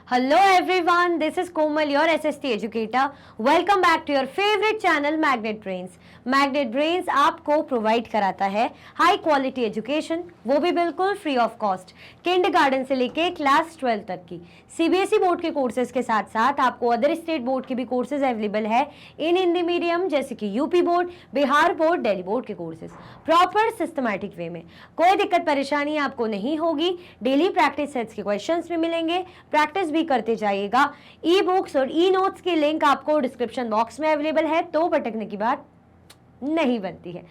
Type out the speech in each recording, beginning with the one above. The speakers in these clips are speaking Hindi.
Hello everyone, this is Komal, your SST educator. Welcome back to your favorite channel Magnet Brains. Magnet brains आपको प्रोवाइड कराता है हाई क्वालिटी एजुकेशन, वो भी बिल्कुल फ्री ऑफ कॉस्ट, किंडरगार्टन से लेके क्लास 12 तक की सीबीएसई बोर्ड के कोर्सेज के साथ साथ आपको अदर स्टेट बोर्ड के भी कोर्सेज अवेलेबल है इन हिंदी मीडियम, जैसे कि UP board, Bihar board, Delhi board के कोर्सेज प्रॉपर सिस्टमैटिक वे में। कोई दिक्कत परेशानी आपको नहीं होगी। डेली प्रैक्टिस सेट्स के क्वेश्चंस भी मिलेंगे, प्रैक्टिस भी करते जाइएगा। ई बुक्स और ई नोट्स की लिंक आपको डिस्क्रिप्शन बॉक्स में अवेलेबल है, तो भटकने की बात नहीं बनती है।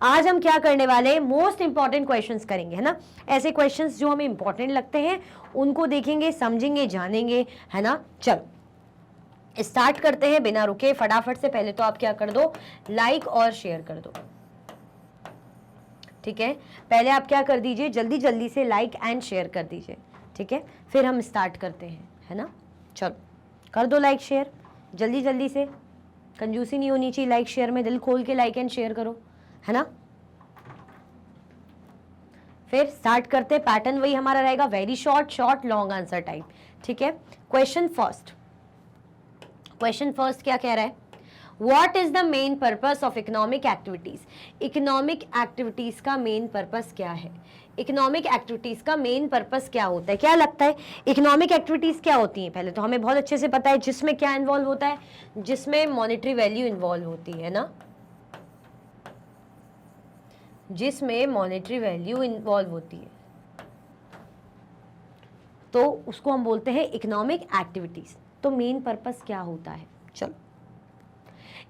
आज हम क्या करने वाले, मोस्ट इंपॉर्टेंट क्वेश्चंस करेंगे, है ना। ऐसे क्वेश्चंस जो हमें इंपॉर्टेंट लगते हैं उनको देखेंगे, समझेंगे, जानेंगे, है ना। चलो स्टार्ट करते हैं बिना रुके फटाफट से। पहले तो आप क्या कर दो, लाइक और शेयर कर दो, ठीक है। पहले आप क्या कर दीजिए, जल्दी जल्दी से लाइक एंड शेयर कर दीजिए, ठीक है। फिर हम स्टार्ट करते हैं, है ना। चलो कर दो लाइक शेयर जल्दी जल्दी से, कंजूसी नहीं होनी चाहिए लाइक शेयर में, दिल खोल के लाइक एंड शेयर करो, है ना। फिर स्टार्ट करते, पैटर्न वही हमारा रहेगा, very short short long answer type, ठीक है। क्वेश्चन फर्स्ट क्या कह रहा है, What is the main purpose of economic activities? Economic activities का मेन पर्पस क्या है? इकोनॉमिक एक्टिविटीज का मेन पर्पस क्या होता है, क्या लगता है? इकोनॉमिक एक्टिविटीज क्या होती हैं? पहले तो हमें बहुत अच्छे से पता है जिसमें क्या इन्वॉल्व होता है, जिसमें मॉनेटरी वैल्यू इन्वॉल्व होती है ना, जिसमें मॉनेटरी वैल्यू इन्वॉल्व होती है तो उसको हम बोलते हैं इकोनॉमिक एक्टिविटीज। तो मेन पर्पस क्या होता है, चलो।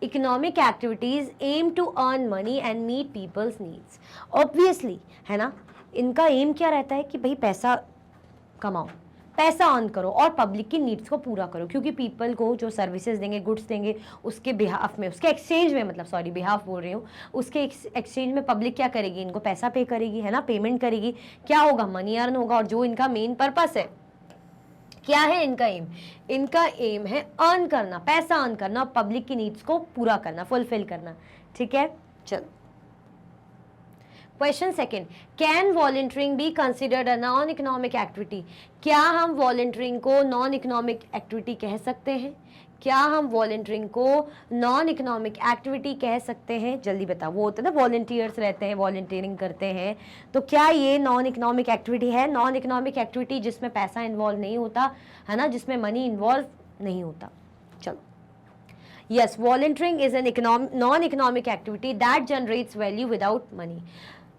Economic activities aim to earn money and meet people's needs, obviously, है ना। इनका एम क्या रहता है कि भाई पैसा कमाओ, पैसा अर्न करो और पब्लिक की नीड्स को पूरा करो, क्योंकि पीपल को जो सर्विसेज देंगे, गुड्स देंगे, उसके बिहाफ में, उसके एक्सचेंज में, मतलब सॉरी बिहाफ बोल रही हूँ, उसके एक्सचेंज में पब्लिक क्या करेगी, इनको पैसा पे करेगी, है ना, पेमेंट करेगी। क्या होगा, मनी अर्न होगा। और जो इनका मेन पर्पस है, क्या है इनका एम, इनका एम है अर्न करना, पैसा अर्न करना, पब्लिक की नीड्स को पूरा करना, फुलफिल करना, ठीक है। चलो question second, can volunteering be considered a non economic activity? क्या हम वॉलंटियरिंग को नॉन इकोनॉमिक एक्टिविटी कह सकते हैं? क्या हम वॉलंटियरिंग को नॉन इकोनॉमिक एक्टिविटी कह सकते हैं? जल्दी बताओ। वो होते हैं ना, वॉलंटियर्स रहते हैं, वॉलंटियरिंग करते हैं, तो क्या ये नॉन इकोनॉमिक एक्टिविटी है? नॉन इकोनॉमिक एक्टिविटी जिसमें पैसा इन्वॉल्व नहीं होता, है ना, जिसमें मनी इन्वॉल्व नहीं होता। चलो, yes, volunteering is an non economic activity that generates value without money.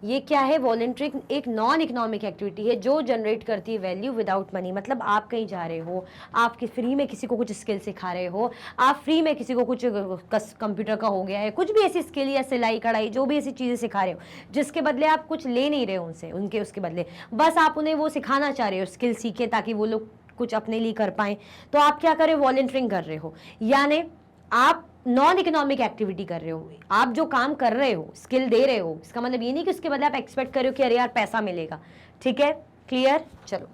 ये क्या है, वॉलंटियरिंग एक नॉन इकोनॉमिक एक्टिविटी है जो जनरेट करती है वैल्यू विदाउट मनी। मतलब आप कहीं जा रहे हो, आप फ्री में किसी को कुछ स्किल सिखा रहे हो, आप फ्री में किसी को कुछ कंप्यूटर का हो गया है, कुछ भी ऐसी स्किल या सिलाई कढ़ाई, जो भी ऐसी चीज़ें सिखा रहे हो, जिसके बदले आप कुछ ले नहीं रहे हो उनसे, उसके बदले बस आप उन्हें वो सिखाना चाह रहे हो, स्किल सीखे ताकि वो लोग कुछ अपने लिए कर पाएँ, तो आप क्या कर रहे हो, वॉलंटियरिंग कर रहे हो। यानी आप नॉन इकोनॉमिक एक्टिविटी कर रहे हो। आप जो काम कर रहे हो, स्किल दे रहे हो, इसका मतलब ये नहीं कि उसके बदले आप एक्सपेक्ट कर रहे हो कि अरे यार पैसा मिलेगा, ठीक है, क्लियर। चलो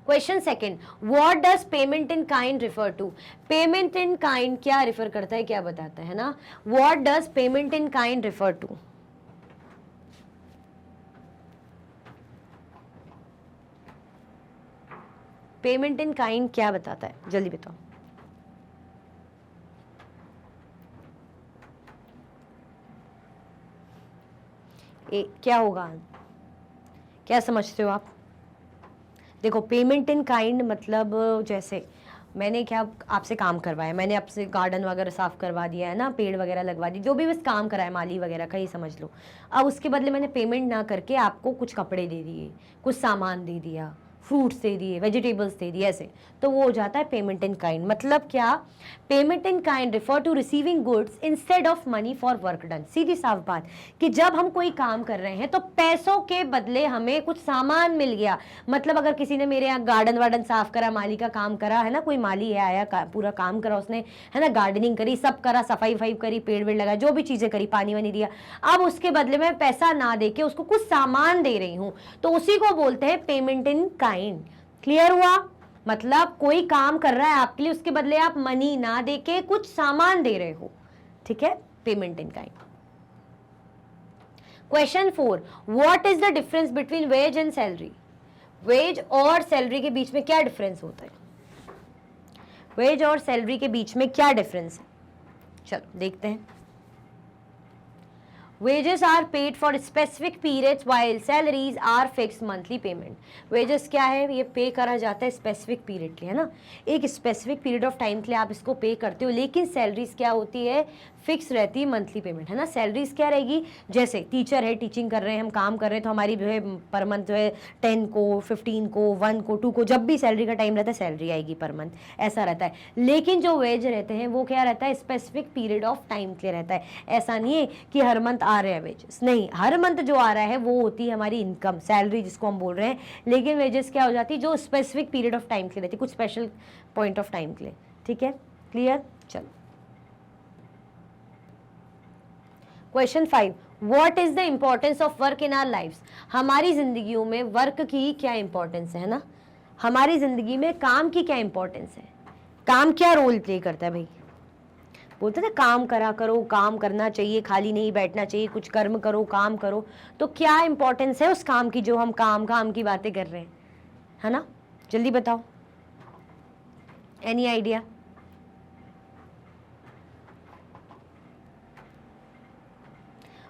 question second, what does payment in kind refer to? Payment in kind क्या रिफर करता है, क्या बताता है ना। What does payment in kind refer to? Payment in kind क्या बताता है, जल्दी बताओ। क्या होगा, क्या समझते हो आप? देखो, पेमेंट इन काइंड मतलब जैसे मैंने क्या आपसे काम करवाया, मैंने आपसे गार्डन वगैरह साफ करवा दिया है ना, पेड़ वगैरह लगवा दी, जो भी बस काम कराया, माली वगैरह का ही समझ लो। अब उसके बदले मैंने पेमेंट ना करके आपको कुछ कपड़े दे दिए, कुछ सामान दे दिया, फ्रूट्स दे दिए, वेजिटेबल्स दे दिए, ऐसे, तो वो हो जाता है पेमेंट इन काइंड। मतलब क्या, payment in kind refer to receiving goods instead of money for work done. सीधी साफ बात कि जब हम कोई काम कर रहे हैं तो पैसों के बदले हमें कुछ सामान मिल गया। मतलब अगर किसी ने मेरे यहाँ गार्डन वार्डन साफ करा, माली का काम करा, है ना, कोई माली है आया, पूरा काम करा उसने, है ना, गार्डनिंग करी, सब करा, सफाई वफाई करी, पेड़ वेड़ लगाया, जो भी चीजें करी, पानी वानी दिया, अब उसके बदले में पैसा ना दे के उसको कुछ सामान दे रही हूं, तो उसी को बोलते हैं पेमेंट इन काइंड। क्लियर हुआ? मतलब कोई काम कर रहा है आपके लिए, उसके बदले आप मनी ना देके कुछ सामान दे रहे हो, ठीक है, payment in kind. Question 4, what is the difference between wage and salary? Wage और सैलरी के बीच में क्या डिफरेंस होता है? वेज और सैलरी के बीच में क्या डिफरेंस है? चलो देखते हैं। Wages are paid for specific periods while salaries are fixed monthly payment. Wages क्या है? ये पे करा जाता है स्पेसिफिक पीरियड के लिए, है ना, एक स्पेसिफिक पीरियड ऑफ टाइम के लिए आप इसको पे करते हो, लेकिन सैलरीज क्या होती है? फिक्स रहती है, मंथली पेमेंट, है ना। सैलरीज क्या रहेगी? जैसे टीचर है, टीचिंग कर रहे हैं, हम काम कर रहे हैं, तो हमारी जो है पर मंथ जो है 10 को, 15 को, 1 को, 2 को, जब भी सैलरी का टाइम रहता है सैलरी आएगी पर मंथ, ऐसा रहता है। लेकिन जो वेज रहते हैं वो क्या रहता है? स्पेसिफिक पीरियड ऑफ टाइम के लिए रहता है। ऐसा नहीं है कि हर मंथ आ रहे हैं वेजेस, नहीं, हर मंथ जो आ रहा है वो होती है हमारी इनकम, सैलरी जिसको हम बोल रहे हैं। लेकिन वेजेस क्या हो जाती है? जो स्पेसिफिक पीरियड ऑफ टाइम के लिए रहती है, कुछ स्पेशल पॉइंट ऑफ टाइम के लिए। ठीक है, क्लियर? चलो question 5, what is the importance of work in our lifes? हमारी जिंदगियों में वर्क की क्या इंपॉर्टेंस है ना, हमारी जिंदगी में काम की क्या इंपॉर्टेंस है? काम क्या रोल प्ले करता है भाई? बोलते थे काम करा करो, काम करना चाहिए, खाली नहीं बैठना चाहिए, कुछ कर्म करो, काम करो। तो क्या इंपॉर्टेंस है उस काम की जो हम काम की बातें कर रहे हैं, है ना? जल्दी बताओ, any idea?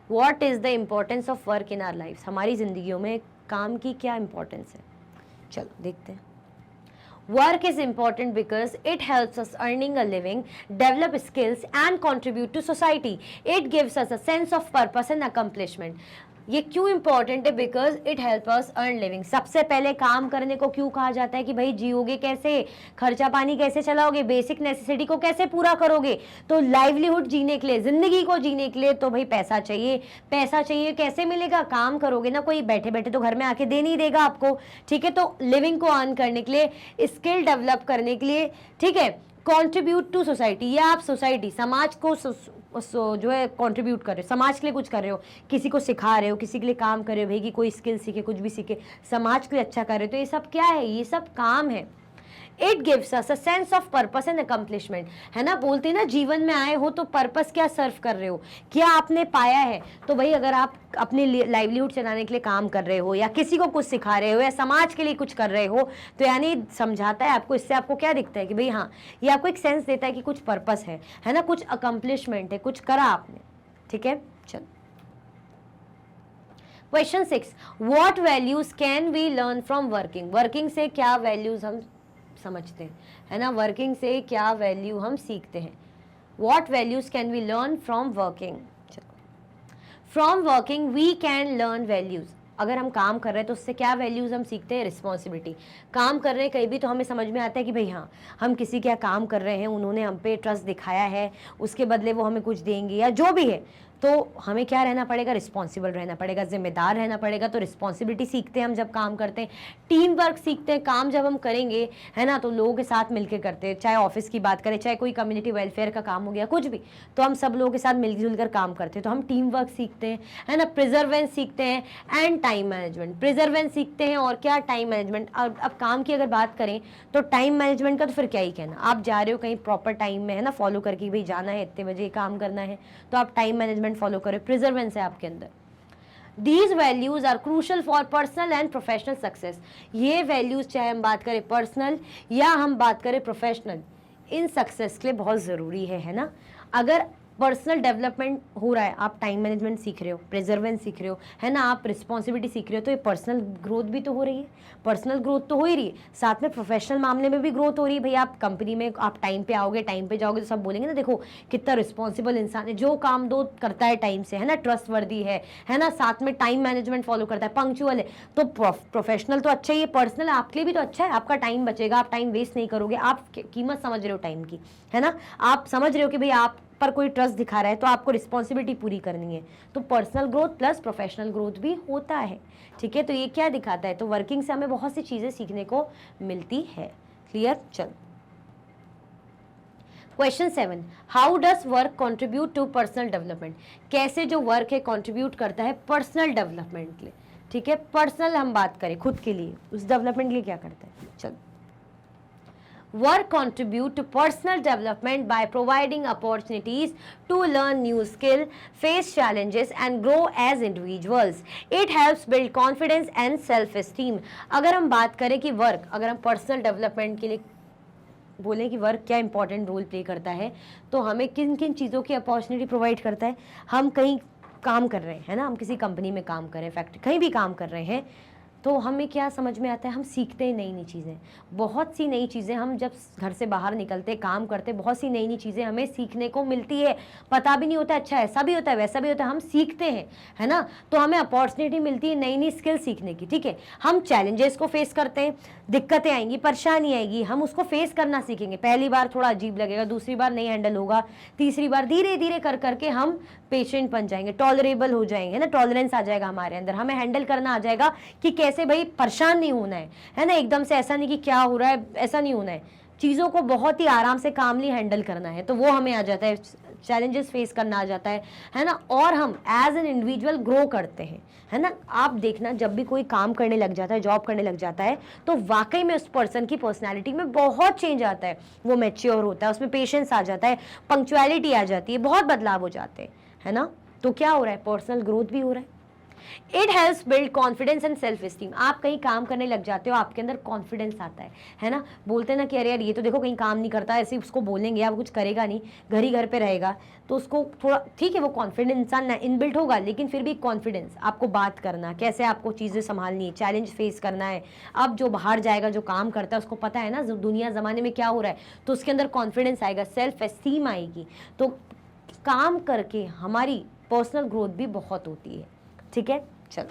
What is the importance of work in our lives? हमारी जिंदगियों में काम की क्या इंपॉर्टेंस है? चलो देखते हैं। Work is important because it helps us earning a living, develop skills and contribute to society. It gives us a sense of purpose and accomplishment. ये क्यों इंपॉर्टेंट है? Because it help us earn living. सबसे पहले काम करने को क्यों कहा जाता है कि भाई जियोगे कैसे, खर्चा पानी कैसे चलाओगे, बेसिक नेसेसिटी को कैसे पूरा करोगे? तो लाइवलीहुड जीने के लिए, जिंदगी को जीने के लिए तो भाई पैसा चाहिए। पैसा चाहिए कैसे मिलेगा? काम करोगे ना, कोई बैठे बैठे तो घर में आके दे नहीं देगा आपको। ठीक है, तो लिविंग को अर्न करने के लिए, स्किल डेवलप करने के लिए, ठीक है, कॉन्ट्रीब्यूट टू सोसाइटी, या आप सोसाइटी, समाज को जो है कंट्रीब्यूट कर रहे हो, समाज के लिए कुछ कर रहे हो, किसी को सिखा रहे हो, किसी के लिए काम कर रहे हो भाई कि कोई स्किल सीखे, कुछ भी सीखे, समाज के लिए अच्छा कर रहे हो, तो ये सब क्या है? ये सब काम है। It gives us a sense of purpose and accomplishment, है ना। बोलते हैं ना, जीवन में आए हो तो पर्पस क्या सर्व कर रहे हो, क्या आपने पाया है? तो भाई अगर आप अपने लाइवलीहुड चलाने के लिए काम कर रहे हो, या किसी को कुछ सिखा रहे हो, या समाज के लिए कुछ कर रहे हो, तो यानी समझाता है आपको, इससे आपको क्या दिखता है कि भाई हाँ, ये आपको एक सेंस देता है कि कुछ पर्पस है ना, कुछ अकम्प्लिशमेंट है, कुछ करा आपने। ठीक है, चलो question 6, what values can we learn from working? Working से क्या वैल्यूज हम समझते हैं, है ना, वर्किंग से क्या वैल्यू हम सीखते हैं? What values can we learn from working? From working we can learn values. अगर हम काम कर रहे हैं तो उससे क्या वैल्यूज हम सीखते हैं? रिस्पॉन्सिबिलिटी। काम कर रहे हैं कहीं भी तो हमें समझ में आता है कि भाई हाँ, हम किसी के यहाँ काम कर रहे हैं, उन्होंने हम पे ट्रस्ट दिखाया है, उसके बदले वो हमें कुछ देंगे या जो भी है, तो हमें क्या रहना पड़ेगा? रिस्पॉन्सिबल रहना पड़ेगा, जिम्मेदार रहना पड़ेगा। तो रिस्पॉन्सिबिलिटी सीखते हैं हम जब काम करते हैं, टीम वर्क सीखते हैं। काम जब हम करेंगे, है ना, तो लोगों के साथ मिलकर करते हैं, चाहे ऑफिस की बात करें, चाहे कोई कम्युनिटी वेलफेयर का काम हो गया, कुछ भी, तो हम सब लोगों के साथ मिलजुल कर काम करते हैं, तो हम टीम वर्क सीखते हैं, है ना। प्रिजर्वेंस सीखते हैं एंड टाइम मैनेजमेंट। प्रिजर्वेंस सीखते हैं और क्या? Time management. अब काम की अगर बात करें तो टाइम मैनेजमेंट का तो फिर क्या ही कहना। आप जा रहे हो कहीं प्रॉपर टाइम में, है ना, फॉलो करके, भाई जाना है इतने बजे काम करना है, तो आप टाइम मैनेजमेंट फॉलो करें, प्रिजर्वेंस है आपके अंदर। These values are crucial for personal and professional success. ये वैल्यूज चाहे हम बात करें पर्सनल या हम बात करें प्रोफेशनल, इन सक्सेस के लिए बहुत ज़रूरी है ना। अगर पर्सनल डेवलपमेंट हो रहा है, आप टाइम मैनेजमेंट सीख रहे हो, प्रिजर्वेंस सीख रहे हो, है ना, आप रिस्पॉन्सिबिलिटी सीख रहे हो, तो ये पर्सनल ग्रोथ भी तो हो रही है, पर्सनल ग्रोथ तो हो ही रही है, साथ में प्रोफेशनल मामले में भी ग्रोथ हो रही है। भाई आप कंपनी में आप टाइम पे आओगे, टाइम पे जाओगे, तो सब बोलेंगे ना, देखो कितना रिस्पॉन्सिबल इंसान है, जो काम दो करता है टाइम से, है ना, ट्रस्ट वर्दी है ना, साथ में टाइम मैनेजमेंट फॉलो करता है, पंक्चुअल है। तो प्रोफेशनल तो अच्छा ही है, पर्सनल आपके लिए भी तो अच्छा है, आपका टाइम बचेगा, आप टाइम वेस्ट नहीं करोगे, आप कीमत समझ रहे हो टाइम की, है ना, आप समझ रहे हो कि भाई आप पर कोई ट्रस्ट दिखा रहा है तो आपको रिस्पॉन्सिबिलिटी पूरी करनी है। तो personal growth plus professional growth भी होता है। ठीक है, तो ये क्या दिखाता है? तो वर्किंग से हमें बहुत सी चीजें सीखने को मिलती है। क्लियर? चल question 7, how does work contribute to personal development? कैसे जो वर्क है कंट्रीब्यूट करता है पर्सनल डेवलपमेंट के लिए? ठीक है, पर्सनल हम बात करें खुद के लिए, उस डेवलपमेंट के लिए क्या करता है? चल, Work contribute to personal development by providing opportunities to learn new skill, face challenges and grow as individuals. It helps build confidence and self-esteem. अगर हम बात करें कि वर्क, अगर हम पर्सनल डेवलपमेंट के लिए बोलें कि वर्क क्या इंपॉर्टेंट रोल प्ले करता है, तो हमें किन किन चीज़ों की अपॉर्चुनिटी प्रोवाइड करता है. हम कहीं काम कर रहे हैं, है ना, हम किसी कंपनी में काम कर रहे हैं, फैक्ट्री, कहीं भी काम कर रहे हैं, तो हमें क्या समझ में आता है, हम सीखते हैं नई नई चीज़ें. बहुत सी नई चीज़ें हम जब घर से बाहर निकलते, काम करते, बहुत सी नई नई चीज़ें हमें सीखने को मिलती है. पता भी नहीं होता, अच्छा ऐसा भी होता है, वैसा भी होता है, हम सीखते हैं, है ना. तो हमें अपॉर्चुनिटी मिलती है नई नई स्किल सीखने की. ठीक है, हम चैलेंजेस को फेस करते हैं, दिक्कतें आएंगी, परेशानी आएगी, हम उसको फेस करना सीखेंगे. पहली बार थोड़ा अजीब लगेगा, दूसरी बार नहीं हैंडल होगा, तीसरी बार धीरे धीरे कर करके हम पेशेंट बन जाएंगे, टॉलरेबल हो जाएंगे ना, टॉलरेंस आ जाएगा हमारे अंदर, हमें हैंडल करना आ जाएगा कि कैसे भाई परेशान नहीं होना है ना. एकदम से ऐसा नहीं कि क्या हो रहा है, ऐसा नहीं होना है, चीज़ों को बहुत ही आराम से कामली हैंडल करना है. तो वो हमें आ जाता है, चैलेंजेस फेस करना आ जाता है ना. और हम एज एन इंडिविजुअल ग्रो करते हैं, है ना. आप देखना, जब भी कोई काम करने लग जाता है, जॉब करने लग जाता है, तो वाकई में उस पर्सन की पर्सनालिटी में बहुत चेंज आता है. वो मैच्योर होता है, उसमें पेशेंस आ जाता है, पंक्चुअलिटी आ जाती है, बहुत बदलाव हो जाते हैं, है ना. तो क्या हो रहा है, पर्सनल ग्रोथ भी हो रहा है. It helps build confidence and self esteem. आप कहीं काम करने लग जाते हो, आपके अंदर कॉन्फिडेंस आता है ना. बोलते हैं ना कि अरे यार ये तो देखो कहीं काम नहीं करता, ऐसे उसको बोलेंगे, या वो कुछ करेगा नहीं, घर ही घर पे रहेगा, तो उसको थोड़ा ठीक है, वो कॉन्फिडेंस इंसान इनबिल्ट होगा, लेकिन फिर भी कॉन्फिडेंस, आपको बात करना, कैसे आपको चीज़ें संभालनी है, चैलेंज फेस करना है. अब जो बाहर जाएगा, जो काम करता है, उसको पता है ना दुनिया ज़माने में क्या हो रहा है, तो उसके अंदर कॉन्फिडेंस आएगा, सेल्फ एस्टीम आएगी. तो काम करके हमारी पर्सनल ग्रोथ भी बहुत होती है. ठीक है, चलो.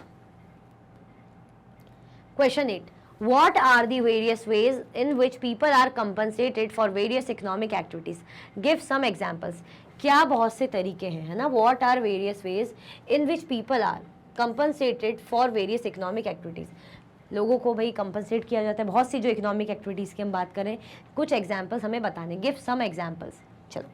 Question 8. What are the various ways in which people are compensated for various economic activities? Give some examples. क्या बहुत से तरीके हैं, है ना. What are various ways in which people are compensated for various economic activities? लोगों को भाई कंपनसेट किया जाता है, बहुत सी जो इकोनॉमिक एक्टिविटीज़ की हम बात करें, कुछ एग्जाम्पल्स हमें बताने. Give some examples. चलो.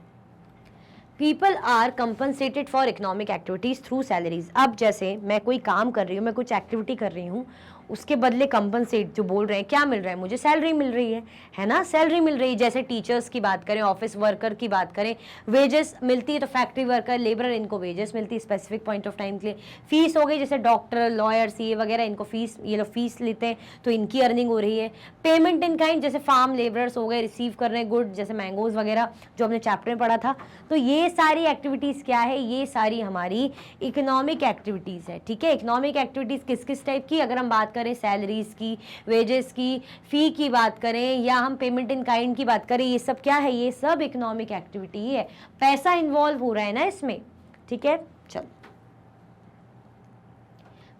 People are compensated for economic activities through salaries. अब जैसे मैं कोई काम कर रही हूँ, मैं कुछ एक्टिविटी कर रही हूँ, उसके बदले कंपनसेट जो बोल रहे हैं, क्या मिल रहा है मुझे, सैलरी मिल रही है ना, सैलरी मिल रही है. जैसे टीचर्स की बात करें, ऑफिस वर्कर की बात करें, वेजेस मिलती है. तो फैक्ट्री वर्कर, लेबरर, इनको वेजेस मिलती है स्पेसिफिक पॉइंट ऑफ टाइम के लिए. फीस हो गई, जैसे डॉक्टर, लॉयर, सीए वगैरह, इनको फीस, ये लोग फीस लेते हैं, तो इनकी अर्निंग हो रही है. पेमेंट इन काइंड, जैसे फार्म लेबरर्स हो गए, रिसीव कर रहे हैं गुड, जैसे मैंगोज वगैरह जो हमने चैप्टर में पढ़ा था. तो ये सारी एक्टिविटीज़ क्या है, ये सारी हमारी इकोनॉमिक एक्टिविटीज़ है. ठीक है, इकोनॉमिक एक्टिविटीज़ किस किस टाइप की, अगर हम बात करें सैलरीज की, वेजेस की, फ़ी की बात करें, या हम पेमेंट इन काइंड की बात करें, ये सब क्या है, ये सब इकोनॉमिक एक्टिविटी है. पैसा इन्वॉल्व हो रहा है ना इसमें. ठीक है, चलो.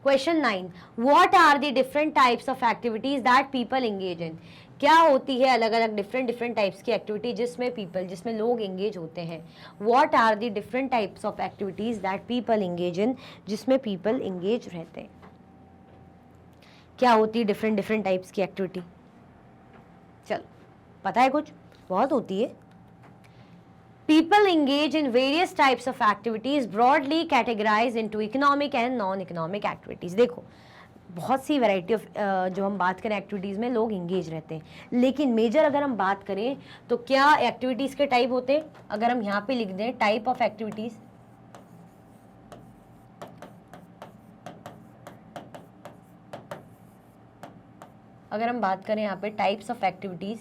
Question 9. What are the different types of activities that people engage in. क्या होती है अलग अलग डिफरेंट टाइप्स की एक्टिविटी जिसमें पीपल, जिसमें लोग एंगेज होते हैं. What are the different types of activities that people engage in, जिसमें पीपल एंगेज रहते हैं. क्या होती है डिफरेंट टाइप्स की एक्टिविटी. चलो, पता है कुछ, बहुत होती है. People engage in various types of activities broadly categorized into economic and non-economic activities. देखो, बहुत सी वैरायटी ऑफ जो हम बात करें एक्टिविटीज़ में लोग इंगेज रहते हैं, लेकिन मेजर अगर हम बात करें तो क्या एक्टिविटीज़ के टाइप होते हैं. अगर हम यहाँ पे लिख दें टाइप ऑफ एक्टिविटीज़, अगर हम बात करें यहाँ पे टाइप्स ऑफ एक्टिविटीज़,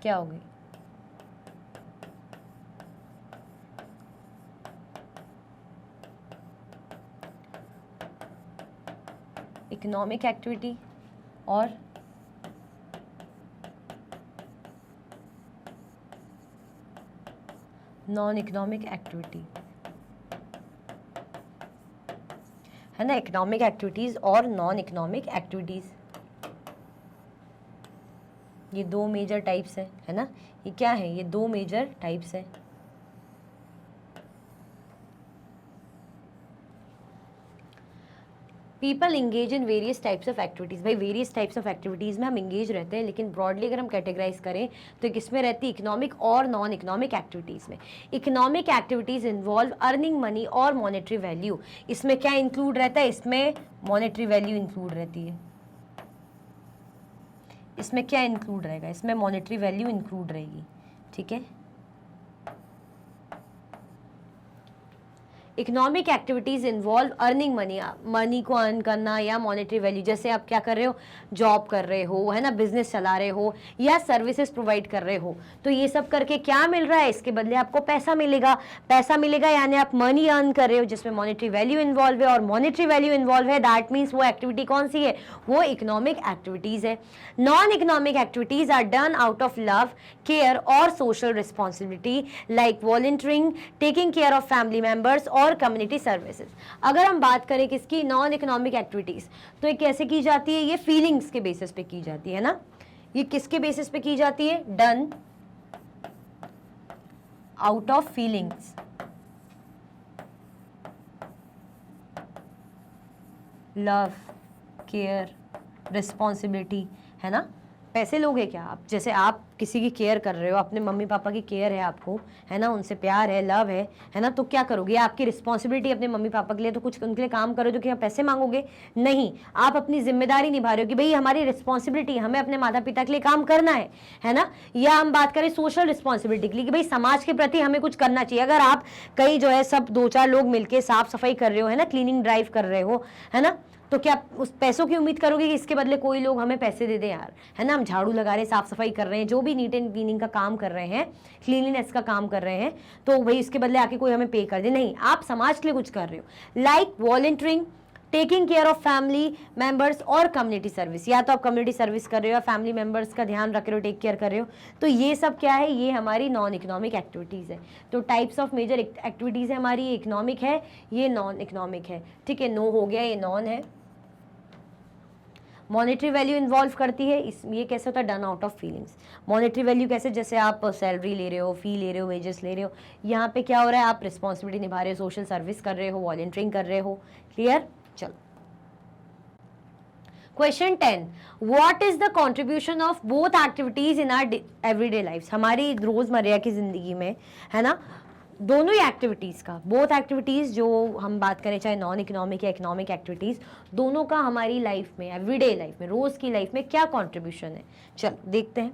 क्या होगी. इकोनॉमिक एक्टिविटी और नॉन इकोनॉमिक एक्टिविटी, है ना. इकोनॉमिक एक्टिविटीज़ और नॉन इकोनॉमिक एक्टिविटीज़, ये दो मेजर टाइप्स है ना. ये क्या है, ये दो मेजर टाइप्स है. People engage in various types of activities. भाई वेरियस टाइप्स ऑफ एक्टिविटीज़ में हम इंगेज रहते हैं, लेकिन ब्रॉडली अगर हम कैटेगराइज करें तो किसमें रहती है, इकोनॉमिक और नॉन इकोनॉमिक एक्टिविटीज़ में. Economic activities involve earning money और मॉनेटरी वैल्यू. इसमें क्या इंक्लूड रहता है, इसमें मॉनेटरी वैल्यू इंक्लूड रहती है. इसमें क्या इंक्लूड रहेगा, इसमें मॉनेटरी वैल्यू इंक्लूड रहेगी, ठीक है। Economic activities involve earning money, money को अर्न करना या मॉनेटरी वैल्यू, जैसे आप क्या कर रहे हो, जॉब कर रहे हो, है ना, बिजनेस चला रहे हो या सर्विसेज प्रोवाइड कर रहे हो, तो ये सब करके क्या मिल रहा है, इसके बदले आपको पैसा मिलेगा। पैसा मिलेगा यानी आप मनी अर्न कर रहे हो जिसमें मॉनेटरी वैल्यू इन्वॉल्व है, और मॉनेटरी वैल्यू इन्वॉल्व है, दैट मीन्स वो एक्टिविटी कौन सी है, वो इकोनॉमिक एक्टिविटीज़ है। Non economic activities are done out of love, care और social responsibility, like volunteering, taking care of family members और कम्युनिटी सर्विसेज। अगर हम बात करें किसकी, नॉन इकोनॉमिक एक्टिविटीज, तो ये कैसे की जाती है, ये फीलिंग्स के बेसिस पे की जाती है ना। ये किसके बेसिस पे की जाती है, done out of feelings, love, care, responsibility, है ना। पैसे लोगे क्या आप, जैसे आप किसी की केयर कर रहे हो, अपने मम्मी पापा की केयर है आपको, है ना, उनसे प्यार है, लव है ना, तो क्या करोगे, आपकी रिस्पॉन्सिबिलिटी अपने मम्मी पापा के लिए, तो कुछ उनके लिए काम करो, जो कि आप पैसे मांगोगे नहीं, आप अपनी जिम्मेदारी निभा रहे हो कि भाई हमारी रिस्पॉन्सिबिलिटी, हमें अपने माता पिता के लिए काम करना है ना। या हम बात करें सोशल रिस्पॉन्सिबिलिटी के लिए कि भाई समाज के प्रति हमें कुछ करना चाहिए। अगर आप कहीं जो है सब 2-4 लोग मिलकर साफ सफाई कर रहे हो, है ना, क्लीनिंग ड्राइव कर रहे हो, है ना, तो क्या उस पैसों की उम्मीद करोगे कि इसके बदले कोई लोग हमें पैसे दे दे यार, है ना, हम झाड़ू लगा रहे हैं, साफ सफाई कर रहे हैं, जो भी नीट एंड क्लीनिंग का काम कर रहे हैं, क्लीनिनेस का काम कर रहे हैं, तो भाई इसके बदले आके कोई हमें पे कर दे, नहीं, आप समाज के लिए कुछ कर रहे हो। Like volunteering, taking care of family members और कम्युनिटी सर्विस, या तो आप कम्युनिटी सर्विस कर रहे हो या फैमिली मेंबर्स का ध्यान रख रहे हो, टेक केयर कर रहे हो, तो ये सब क्या है, ये हमारी नॉन इकोनॉमिक एक्टिविटीज़ है। तो टाइप्स ऑफ मेजर एक्टिविटीज़ है हमारी, ये इकोनॉमिक है, ये नॉन इकोनॉमिक है, ठीक है। नो हो गया, ये नॉन है। मॉनेटरी वैल्यू इन्वॉल्व करती है, इस ये कैसे होता है, done out of feelings. Monetary value कैसे, जैसे आप सैलरी ले रहे हो, फी ले रहे हो, वेजेस ले रहे हो, यहाँ पे क्या हो रहा है, आप रिस्पॉन्सिबिलिटी निभा रहे हो, सोशल सर्विस कर रहे हो, वॉलंटियरिंग कर रहे हो। क्लियर, चलो। Question 10, what is the contribution of both activities in our everyday life, हमारी रोजमर्रा की जिंदगी में, है ना, दोनों ही एक्टिविटीज़ का, बोथ एक्टिविटीज़ जो हम बात करें, चाहे नॉन इकोनॉमिक या इकोनॉमिक एक्टिविटीज़, दोनों का हमारी लाइफ में, एवरीडे लाइफ में, रोज़ की लाइफ में क्या कंट्रीब्यूशन है, चलो देखते हैं।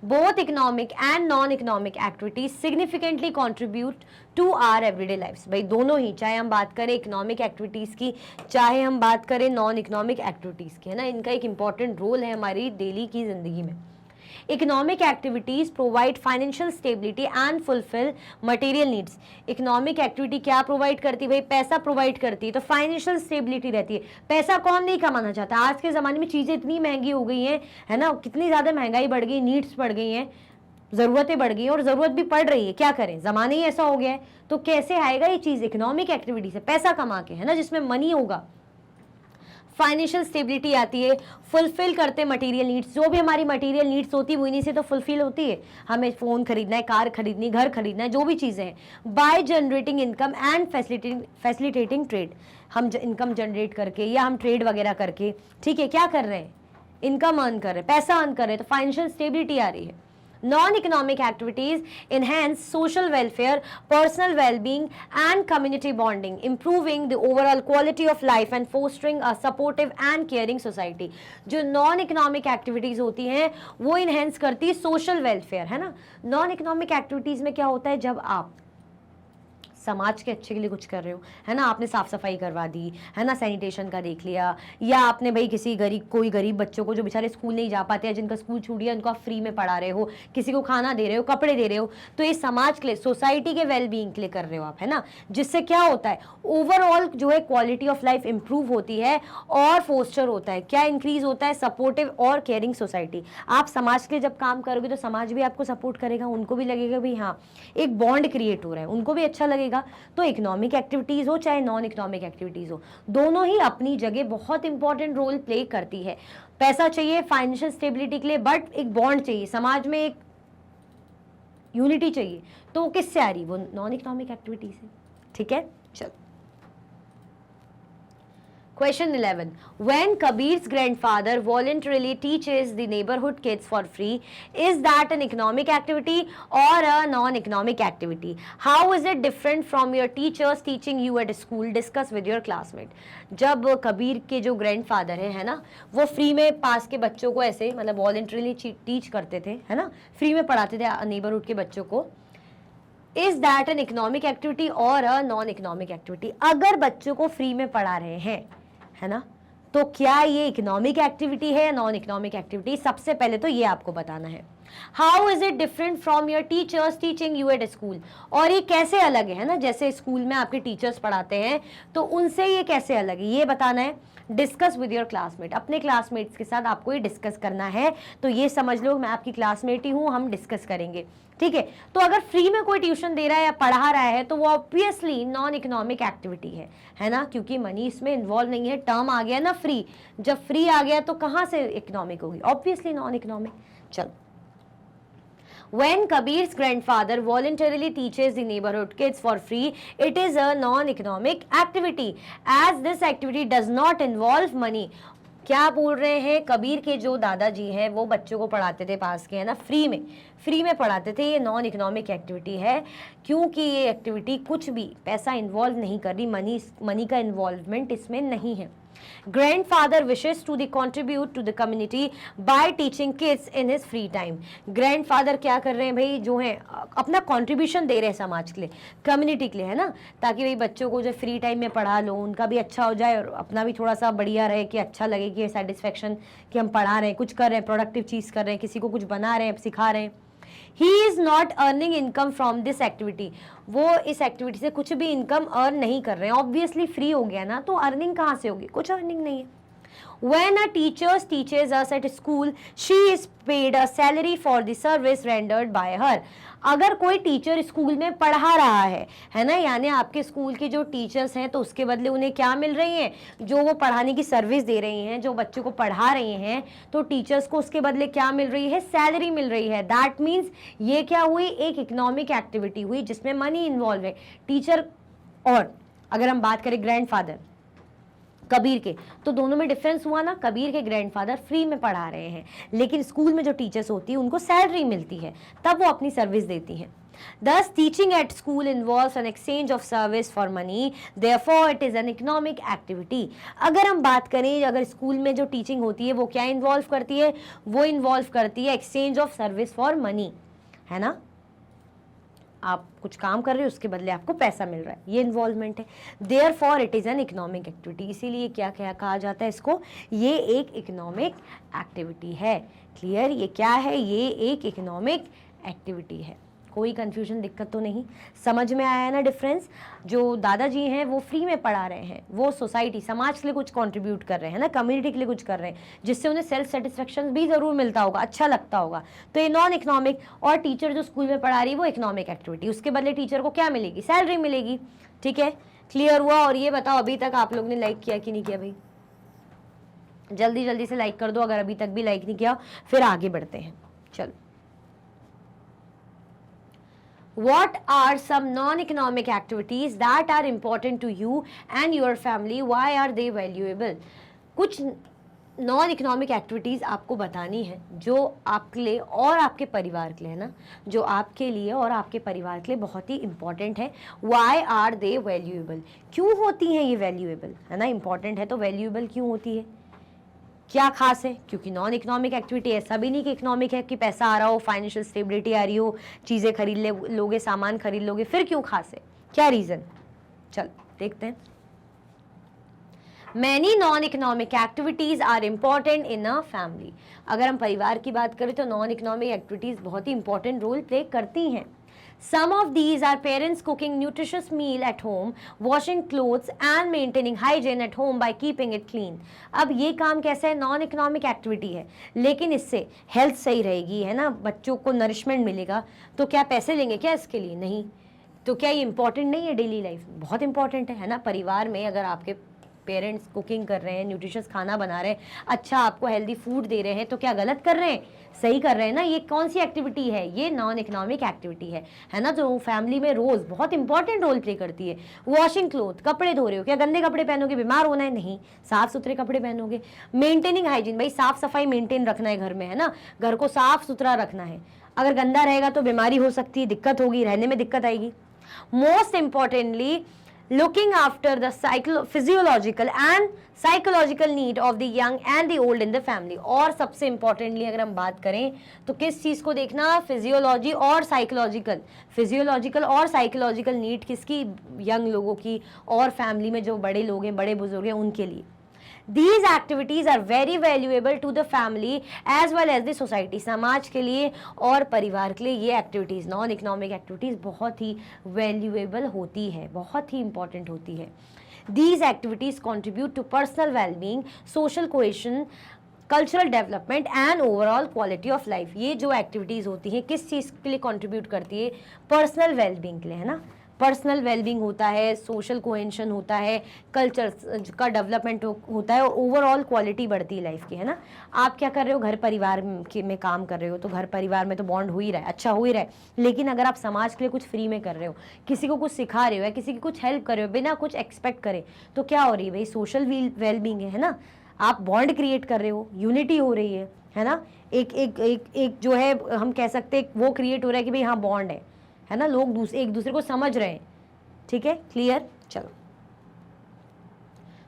Both economic and non economic activities significantly contribute to our everyday lifes, भाई दोनों ही, चाहे हम बात करें इकोनॉमिक एक्टिविटीज़ की, चाहे हम बात करें नॉन इकोनॉमिक एक्टिविटीज़ की, है ना, इनका एक इंपॉर्टेंट रोल है हमारी डेली की ज़िंदगी में। Economic activities provide financial stability and fulfill material needs. Economic activity क्या प्रोवाइड करती है भाई, पैसा प्रोवाइड करती है, तो फाइनेंशियल स्टेबिलिटी रहती है। पैसा कौन नहीं कमाना चाहता, आज के ज़माने में चीज़ें इतनी महंगी हो गई हैं, है ना, कितनी ज़्यादा महंगाई बढ़ गई, नीड्स बढ़ गई हैं, ज़रूरतें बढ़ गई हैं, और ज़रूरत भी पड़ रही है, क्या करें, ज़माना ही ऐसा हो गया है। तो कैसे आएगा ये चीज़, इकोनॉमिक एक्टिविटी से, पैसा कमा के, है ना, जिसमें मनी होगा, फाइनेंशियल स्टेबिलिटी आती है, फुलफिल करते मटेरियल नीड्स, जो भी हमारी मटेरियल नीड्स होती है वो इन्हीं से तो फुलफिल होती है, हमें फ़ोन खरीदना है, कार खरीदनी है, घर खरीदना है, जो भी चीज़ें हैं, by generating income and facilitating trade, हम इनकम जनरेट करके या हम ट्रेड वगैरह करके, ठीक है, क्या कर रहे हैं, इनकम अर्न कर रहे हैं, पैसा अर्न कर रहे हैं, तो फाइनेंशियल स्टेबिलिटी आ रही है। Non-economic activities enhance social welfare, personal well-being and community bonding, improving the overall quality of life and fostering a supportive and caring society. जो non-economic activities होती हैं वो enhance करती है social welfare, है ना। non-economic activities में क्या होता है, जब आप समाज के अच्छे के लिए कुछ कर रहे हो, है ना, आपने साफ सफाई करवा दी, है ना, सैनिटेशन का देख लिया, या आपने भाई किसी कोई गरीब बच्चों को जो बेचारे स्कूल नहीं जा पाते हैं, जिनका स्कूल छूट गया, उनको आप फ्री में पढ़ा रहे हो, किसी को खाना दे रहे हो, कपड़े दे रहे हो, तो ये समाज के लिए, सोसाइटी के वेलबींग के लिए कर रहे हो आप, है ना, जिससे क्या होता है, ओवरऑल जो है क्वालिटी ऑफ लाइफ इंप्रूव होती है और फोस्टर होता है, क्या इंक्रीज होता है, सपोर्टिव और केयरिंग सोसाइटी। आप समाज के लिए जब काम करोगे तो समाज भी आपको सपोर्ट करेगा, उनको भी लगेगा भाई हाँ एक बॉन्ड क्रिएट हो रहा है, उनको भी अच्छा लगेगा। तो इकोनॉमिक एक्टिविटीज हो चाहे नॉन इकोनॉमिक एक्टिविटीज हो, दोनों ही अपनी जगह बहुत इंपॉर्टेंट रोल प्ले करती है। पैसा चाहिए फाइनेंशियल स्टेबिलिटी के लिए, बट एक बॉन्ड चाहिए, समाज में एक यूनिटी चाहिए, तो किससे आ रही, वो नॉन इकोनॉमिक एक्टिविटीज है, ठीक है। चलो Question 11. When Kabir's grandfather voluntarily teaches the neighborhood kids for free, is that an economic activity or a non-economic activity? How is it different from your teachers teaching you at school? Discuss with your classmate. जब कबीर के जो ग्रैंडफादर है ना, वो फ्री में पास के बच्चों को ऐसे मतलब वॉलंटरीली टीच करते थे, है ना, फ्री में पढ़ाते थे नेबरहुड के बच्चों को. Is that an economic activity और अ नॉन इकोनॉमिक एक्टिविटी? अगर बच्चों को फ्री में पढ़ा रहे हैं, है ना, तो क्या ये इकोनॉमिक एक्टिविटी है या नॉन इकोनॉमिक एक्टिविटी? सबसे पहले तो ये आपको बताना है. How is it different from your teachers teaching you at school? और ये कैसे अलग है ना, जैसे स्कूल में आपके टीचर्स पढ़ाते हैं तो उनसे ये कैसे अलग है, ये बताना है. Discuss with your classmate. अपने क्लासमेट्स के साथ आपको ये डिस्कस करना है. तो ये समझ लो मैं आपकी क्लासमेट ही हूँ, हम डिस्कस करेंगे, ठीक है. तो अगर फ्री में कोई ट्यूशन दे रहा है या पढ़ा रहा है तो वो ऑब्वियसली नॉन इकोनॉमिक एक्टिविटी है ना, क्योंकि मनी इसमें इन्वॉल्व नहीं है. टर्म आ गया ना फ्री, जब फ्री आ गया तो कहाँ से इकोनॉमिक होगी? Obviously non economic. चलो. When Kabir's grandfather voluntarily teaches the neighborhood kids for free, it is a non-economic activity as this activity does not involve money. क्या बोल रहे हैं? कबीर के जो दादाजी हैं वो बच्चों को पढ़ाते थे पास के, है ना, फ्री में पढ़ाते थे. ये नॉन इकोनॉमिक एक्टिविटी है क्योंकि ये एक्टिविटी कुछ भी पैसा इन्वॉल्व नहीं कर रही, मनी का इन्वॉल्वमेंट इसमें नहीं है. Grandfather wishes to contribute to the community by teaching kids in his free time. Grandfather क्या कर रहे हैं भाई, जो है अपना कंट्रीब्यूशन दे रहे हैं समाज के लिए, कम्युनिटी के लिए, है ना, ताकि भाई बच्चों को जो फ्री टाइम में पढ़ा लो, उनका भी अच्छा हो जाए और अपना भी थोड़ा सा बढ़िया रहे, कि अच्छा लगे, कि सेटिस्फेक्शन कि हम पढ़ा रहे हैं, कुछ कर रहे हैं, प्रोडक्टिव चीज़ कर रहे हैं, किसी को कुछ बना रहे हैं, सिखा रहे हैं. He is not earning income from this activity. वो इस एक्टिविटी से कुछ भी इनकम अर्न नहीं कर रहे हैं. ऑब्वियसली फ्री हो गया ना, तो अर्निंग कहाँ से होगी? कुछ अर्निंग नहीं है. When a teacher teaches us at school, she is paid a salary for the service rendered by her. अगर कोई टीचर स्कूल में पढ़ा रहा है ना, यानी आपके स्कूल के जो टीचर्स हैं तो उसके बदले उन्हें क्या मिल रही है? जो वो पढ़ाने की सर्विस दे रही हैं, जो बच्चों को पढ़ा रही हैं, तो टीचर्स को उसके बदले क्या मिल रही है? सैलरी मिल रही है. दैट मीन्स ये क्या हुई? एक इकोनॉमिक एक्टिविटी हुई जिसमें मनी इन्वॉल्व है. टीचर और अगर हम बात करें ग्रैंडफादर कबीर के, तो दोनों में डिफरेंस हुआ ना. कबीर के ग्रैंडफादर फ्री में पढ़ा रहे हैं, लेकिन स्कूल में जो टीचर्स होती है उनको सैलरी मिलती है, तब वो अपनी सर्विस देती हैं. Thus, teaching at school involves an exchange of service for money. Therefore, it is an economic activity. अगर हम बात करें, अगर स्कूल में जो टीचिंग होती है वो क्या इन्वॉल्व करती है? वो इन्वॉल्व करती है exchange of service for money, है ना. आप कुछ काम कर रहे हो, उसके बदले आपको पैसा मिल रहा है, ये इन्वॉल्वमेंट है. Therefore it is an economic activity. इसीलिए क्या क्या कहा जाता है इसको? ये एक इकोनॉमिक एक्टिविटी है. क्लियर? ये क्या है? ये एक इकोनॉमिक एक्टिविटी है. कोई कंफ्यूजन, दिक्कत तो नहीं? समझ में आया ना डिफरेंस? जो दादाजी हैं वो फ्री में पढ़ा रहे हैं, वो सोसाइटी समाज के लिए कुछ कंट्रीब्यूट कर रहे हैं ना, कम्युनिटी के लिए कुछ कर रहे हैं, जिससे उन्हें सेल्फ सेटिस्फेक्शन भी ज़रूर मिलता होगा, अच्छा लगता होगा. तो ये नॉन इकोनॉमिक. और टीचर जो स्कूल में पढ़ा रही है वो इकोनॉमिक एक्टिविटी, उसके बदले टीचर को क्या मिलेगी? सैलरी मिलेगी. ठीक है, क्लियर हुआ? और ये बताओ अभी तक आप लोग ने लाइक किया कि नहीं किया भाई? जल्दी जल्दी से लाइक कर दो अगर अभी तक भी लाइक नहीं किया, फिर आगे बढ़ते हैं. चलो. What are some non-economic activities that are important to you and your family? Why are they valuable? कुछ नॉन इकोनॉमिक एक्टिविटीज़ आपको बतानी है जो आपके लिए और आपके परिवार के लिए, है ना, जो आपके लिए और आपके परिवार के लिए बहुत ही इंपॉर्टेंट है. Why are they valuable? क्यों होती हैं ये वैल्यूएबल, है ना, इंपॉर्टेंट है तो वैल्यूएबल क्यों होती है? क्या खास है? क्योंकि नॉन इकोनॉमिक एक्टिविटी ऐसा भी नहीं कि इकोनॉमिक है, कि पैसा आ रहा हो, फाइनेंशियल स्टेबिलिटी आ रही हो, चीज़ें खरीद लोगे, सामान खरीद लोगे, फिर क्यों खास है? क्या रीज़न? चल देखते हैं. Many non economic activities are important in a family. अगर हम परिवार की बात करें तो नॉन इकोनॉमिक एक्टिविटीज़ बहुत ही इंपॉर्टेंट रोल प्ले करती हैं. Some of these are parents cooking nutritious meal at home, washing clothes and maintaining hygiene at home by keeping it clean. अब ये काम कैसा है? नॉन इकोनॉमिक एक्टिविटी है, लेकिन इससे हेल्थ सही रहेगी, है ना, बच्चों को नरिशमेंट मिलेगा. तो क्या पैसे लेंगे क्या इसके लिए? नहीं. तो क्या ये इंपॉर्टेंट नहीं है? डेली लाइफ बहुत इंपॉर्टेंट है ना. परिवार में अगर आपके पेरेंट्स कुकिंग कर रहे हैं, न्यूट्रिशियस खाना बना रहे हैं, अच्छा आपको हेल्दी फूड दे रहे हैं, तो क्या गलत कर रहे हैं? सही कर रहे हैं ना। ये कौन सी एक्टिविटी है? ये नॉन इकोनॉमिक एक्टिविटी है ना, जो फैमिली में रोज बहुत इंपॉर्टेंट रोल प्ले करती है। वॉशिंग क्लोथ, कपड़े धो रहे हो, क्या गंदे कपड़े पहनोगे? बीमार होना है? नहीं, साफ सुथरे कपड़े पहनोगे। मेंटेनिंग हाइजीन, भाई साफ सफाई मेंटेन रखना है घर में, है ना, घर को साफ सुथरा रखना है। अगर गंदा रहेगा तो बीमारी हो सकती है, दिक्कत होगी, रहने में दिक्कत आएगी। Most importantly looking after the physiological and psychological need of the young and the old in the family। और सबसे इंपॉर्टेंटली अगर हम बात करें तो किस चीज़ को देखना? फिजियोलॉजी और साइकोलॉजिकल, फिजियोलॉजिकल और साइकोलॉजिकल नीड किसकी? यंग लोगों की, और फैमिली में जो बड़े लोग हैं, बड़े बुजुर्ग हैं, उनके लिए। These activities are very valuable to the family as well as the society। समाज के लिए और परिवार के लिए ये एक्टिविटीज़, नॉन इकोनॉमिक एक्टिविटीज़ बहुत ही वैल्यूएबल होती है, बहुत ही इंपॉर्टेंट होती है। These activities contribute to personal well-being, social cohesion, cultural development and overall quality of life. ये जो एक्टिविटीज़ होती हैं किस चीज़ के लिए कंट्रीब्यूट करती है? पर्सनल वेलबींग के लिए, है ना। पर्सनल वेलबींग होता है, सोशल कोहेशन होता है, कल्चर का डेवलपमेंट होता है, और ओवरऑल क्वालिटी बढ़ती है लाइफ की, है ना। आप क्या कर रहे हो? घर परिवार में काम कर रहे हो, तो घर परिवार में तो बॉन्ड हो ही रहा है, अच्छा हो ही रहा है। लेकिन अगर आप समाज के लिए कुछ फ्री में कर रहे हो, किसी को कुछ सिखा रहे हो या किसी की कुछ हेल्प कर रहे हो बिना कुछ एक्सपेक्ट करे, तो क्या हो रही है भाई? सोशल वेलबींग है ना। आप बॉन्ड क्रिएट कर रहे हो, यूनिटी हो रही है ना। एक जो है हम कह सकते हैं वो क्रिएट हो रहा है कि भाई हाँ बॉन्ड है ना, लोग एक दूसरे को समझ रहे हैं। ठीक है, क्लियर? चलो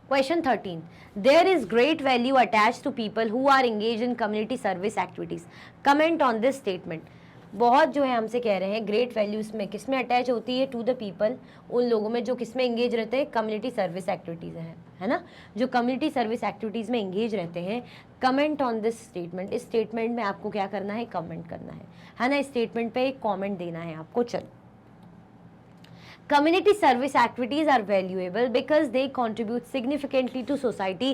question 13, there is great value attach to people who are engage in community service activities. Comment on this statement. बहुत जो है हमसे कह रहे हैं ग्रेट वैल्यूज में किस में अटैच होती है? टू द पीपल, उन लोगों में जो किस में एंगेज रहते हैं? कम्युनिटी सर्विस एक्टिविटीज़ है ना, जो कम्युनिटी सर्विस एक्टिविटीज़ में एंगेज रहते हैं। Comment on this statement. इस स्टेटमेंट में आपको क्या करना है? कमेंट करना है ना। इस स्टेटमेंट पे एक कमेंट देना है आपको। चलो, community service activities are valuable because they contribute significantly to society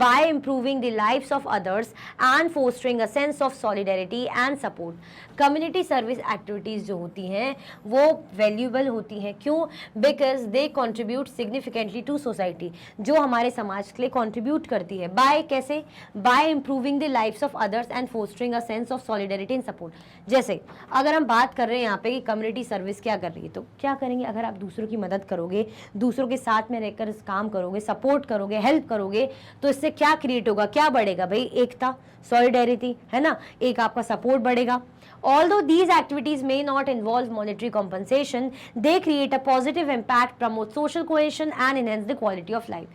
by improving the lives of others and fostering a sense of solidarity and support। Community service activities जो होती हैं वो वैल्यूएबल होती हैं। क्यों? Because they contribute significantly to society, जो हमारे समाज के लिए कंट्रीब्यूट करती है। बाय कैसे? By improving the lifes of others and fostering a sense of solidarity and support. जैसे अगर हम बात कर रहे हैं यहाँ पे कि कम्युनिटी सर्विस क्या कर रही है, तो क्या करेंगे? अगर आप दूसरों की मदद करोगे, दूसरों के साथ में रहकर इस काम करोगे, सपोर्ट करोगे, हेल्प करोगे, तो इससे क्या क्रिएट होगा? क्या बढ़ेगा भाई? एकता, सॉलिडेरिटी, है ना, एक आपका सपोर्ट बढ़ेगा। Although these activities may not involve monetary compensation, they create a positive impact, promote social cohesion and enhance the quality of life।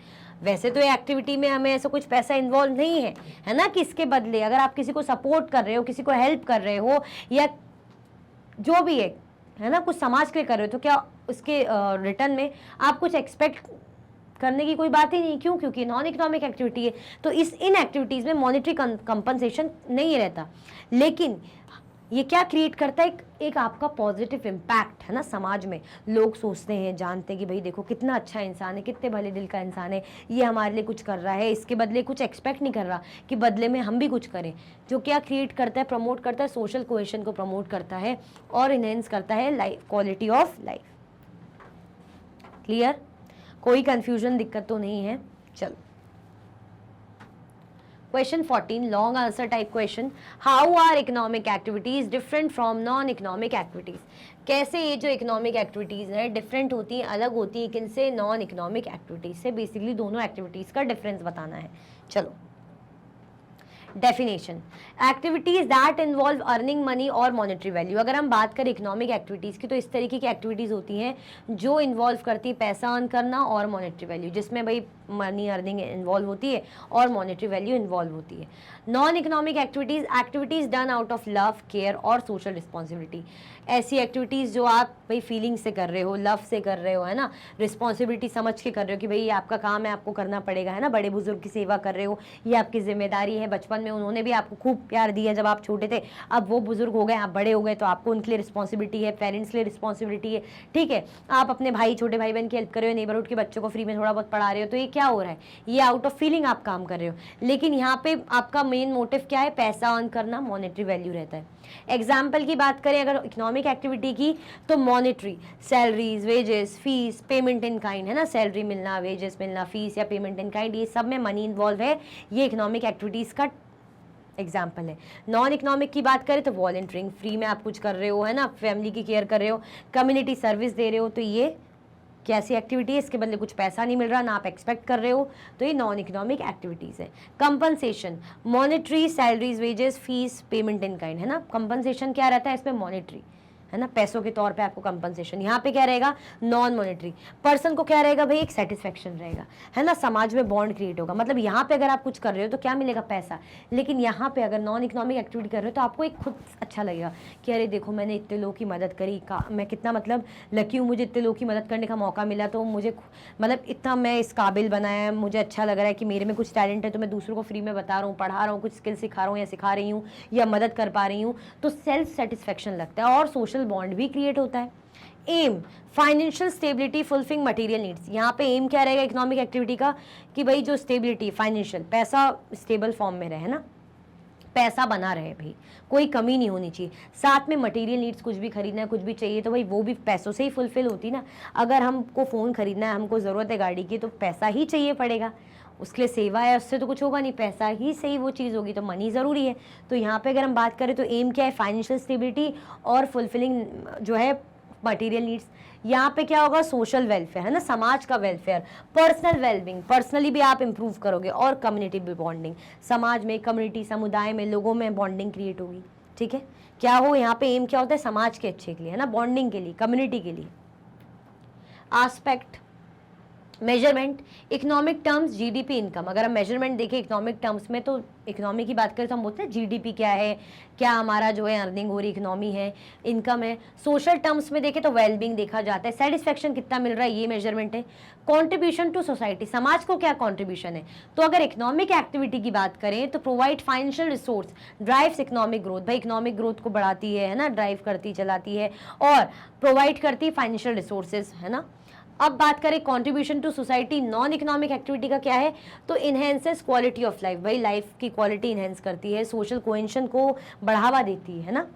वैसे तो ये एक्टिविटी में हमें ऐसा कुछ पैसा इन्वॉल्व नहीं है ना, कि इसके बदले अगर आप किसी को सपोर्ट कर रहे हो, किसी को हेल्प कर रहे हो, या जो भी है ना, कुछ समाज के लिए कर रहे हो, तो क्या उसके रिटर्न में आप कुछ एक्सपेक्ट करने की कोई बात ही नहीं। क्यों? क्योंकि नॉन इकोनॉमिक एक्टिविटी है, तो इन एक्टिविटीज़ में मॉनेटरी कंपनसेशन नहीं रहता। लेकिन ये क्या क्रिएट करता है? एक आपका पॉजिटिव इम्पैक्ट, है ना, समाज में। लोग सोचते हैं, जानते हैं कि भाई देखो कितना अच्छा इंसान है, कितने भले दिल का इंसान है, ये हमारे लिए कुछ कर रहा है, इसके बदले कुछ एक्सपेक्ट नहीं कर रहा कि बदले में हम भी कुछ करें। जो क्या क्रिएट करता है? प्रमोट करता है, सोशल कोहेशन को प्रमोट करता है और इनहेंस करता है life, quality of life. Clear? कोई कंफ्यूजन, दिक्कत तो नहीं है? चलो question 14, long answer type question. How are economic activities different from non economic activities. कैसे ये जो इकोनॉमिक एक्टिविटीज़ हैं डिफरेंट होती हैं, अलग होती हैं किनसे? नॉन इकोनॉमिक एक्टिविटीज़ से। बेसिकली दोनों एक्टिविटीज़ का डिफरेंस बताना है। चलो definition, activities that involve earning money और मॉनेटरी वैल्यू। अगर हम बात करें इकोनॉमिक एक्टिविटीज़ की, तो इस तरीके की एक्टिविटीज़ होती हैं जो इन्वॉल्व करती है पैसा अर्न करना और मॉनेटरी वैल्यू, जिसमें भाई मनी अर्निंग इन्वॉल्व होती है और मॉनेटरी वैल्यू इन्वॉल्व होती है। Non economic activities done out of love, care और सोशल रिस्पॉन्सिबिलिटी। ऐसी एक्टिविटीज़ जो आप भाई फीलिंग से कर रहे हो, लव से कर रहे हो, है ना, रिस्पॉन्सिबिलिटी समझ के कर रहे हो कि भाई ये आपका काम है, आपको करना पड़ेगा, है ना, बड़े बुजुर्ग की सेवा कर रहे हो, ये आपकी जिम्मेदारी है। बचपन में उन्होंने भी आपको खूब प्यार दिया जब आप छोटे थे, अब वो बुजुर्ग हो गए, आप बड़े हो गए, तो आपको उनके लिए रिस्पॉन्सिबिलिटी है, पेरेंट्स के लिए रिस्पॉन्सिबिलिटी है। ठीक है, आप अपने भाई, छोटे भाई बहन की हेल्प कर रहे हो, नेबरहुड के बच्चों को फ्री में थोड़ा बहुत पढ़ा रहे हो, तो ये क्या हो रहा है, ये आउट ऑफ फीलिंग आप काम कर रहे हो, लेकिन यहाँ पे आपका मेन मोटिव क्या है, पैसा अर्न करना, मॉनेटरी वैल्यू रहता है। एग्जाम्पल की बात करें अगर इकोनॉमिक एक्टिविटी की, तो monetary, salaries, wages, fees, payment in kind, है ना, सैलरी मिलना, वेजेस मिलना, फीस या पेमेंट इन काइंड, ये सब में मनी इन्वॉल्व है, ये इकोनॉमिक एक्टिविटीज़ का एग्जाम्पल है। नॉन इकोनॉमिक की बात करें तो वॉलंटियरिंग, फ्री में आप कुछ कर रहे हो, है ना, फैमिली की केयर कर रहे हो, कम्युनिटी सर्विस दे रहे हो, तो ये कैसी एक्टिविटी है, इसके बदले कुछ पैसा नहीं मिल रहा ना आप एक्सपेक्ट कर रहे हो, तो ये नॉन इकोनॉमिक एक्टिविटीज़ है। Compensation, monetary, salaries, wages, fees, payment in kind, है ना, कंपनसेशन क्या रहता है इसमें, मॉनेटरी, है ना, पैसों के तौर पे आपको कंपनसेशन। यहाँ पे क्या रहेगा, नॉन मॉनेटरी। पर्सन को क्या रहेगा भाई, एक सेटिस्फेक्शन रहेगा, है ना, समाज में बॉन्ड क्रिएट होगा, मतलब यहाँ पे अगर आप कुछ कर रहे हो तो क्या मिलेगा, पैसा, लेकिन यहाँ पे अगर नॉन इकोनॉमिक एक्टिविटी कर रहे हो तो आपको एक खुद अच्छा लगेगा कि अरे देखो मैंने इतने लोगों की मदद करी, मैं कितना मतलब लकी हूँ, मुझे इतने लोगों की मदद करने का मौका मिला, तो मुझे मतलब इतना मैं इस काबिल बनाया, मुझे अच्छा लग रहा है कि मेरे में कुछ टैलेंट है, तो मैं दूसरों को फ्री में बता रहा हूँ, पढ़ा रहा हूँ, कुछ स्किल सिखा रहा हूँ या सिखा रही हूँ या मदद कर पा रही हूँ, तो सेल्फ सेटिस्फेक्शन लगता है और सोशल बॉन्ड भी क्रिएट होता है। Aim, financial stability, fulfilling material needs. यहाँ पे एम क्या रहेगा इकोनॉमिक एक्टिविटी का, कि भाई जो स्टेबिलिटी, फाइनेंशियल, पैसा स्टेबल फॉर्म में रहे, है ना, पैसा बना रहे भाई, कोई कमी नहीं होनी चाहिए, साथ में मटेरियल नीड्स, कुछ भी खरीदना है, कुछ भी चाहिए तो भाई वो भी पैसों से ही फुलफिल होती ना। अगर हमको फ़ोन खरीदना है, हमको ज़रूरत है गाड़ी की, तो पैसा ही चाहिए पड़ेगा, उसके लिए सेवा है, उससे तो कुछ होगा नहीं, पैसा ही सही वो चीज़ होगी, तो मनी ज़रूरी है। तो यहाँ पे अगर हम बात करें तो एम क्या है, फाइनेंशियल स्टेबिलिटी और फुलफिलिंग जो है मटेरियल नीड्स। यहाँ पे क्या होगा, सोशल वेलफेयर, है ना, समाज का वेलफेयर, पर्सनल वेलबींग, पर्सनली भी आप इंप्रूव करोगे, और कम्युनिटी बॉन्डिंग, समाज में, कम्युनिटी, समुदाय में, लोगों में बॉन्डिंग क्रिएट होगी। ठीक है, क्या हो, यहाँ पे एम क्या होता है, समाज के अच्छे के लिए, है ना, बॉन्डिंग के लिए, कम्युनिटी के लिए। Aspect, measurement, economic terms, GDP, income. अगर हम मेजरमेंट देखें इकोनॉमिक टर्म्स में, तो इकोनॉमी की बात करें तो हम बोलते हैं जीडीपी क्या है, क्या हमारा जो है अर्निंग हो रही इकोनॉमी है, इनकम है। सोशल टर्म्स में देखें तो वेलबींग देखा जाता है, सेटिस्फेक्शन कितना मिल रहा है, ये मेजरमेंट है। कॉन्ट्रीब्यूशन टू सोसाइटी, समाज को क्या कॉन्ट्रीब्यूशन है, तो अगर इकोनॉमिक एक्टिविटी की बात करें तो provide financial resource, drives economic growth, भाई इकोनॉमिक ग्रोथ को बढ़ाती है ना, ड्राइव करती, चलाती है, और प्रोवाइड करती है फाइनेंशियल रिसोर्सेज, है ना। अब बात करें contribution to society, non economic activity का क्या है, तो इनहेंसेस क्वालिटी ऑफ लाइफ, भाई लाइफ की क्वालिटी इनहेंस करती है, सोशल कोहेशन को बढ़ावा देती है ना।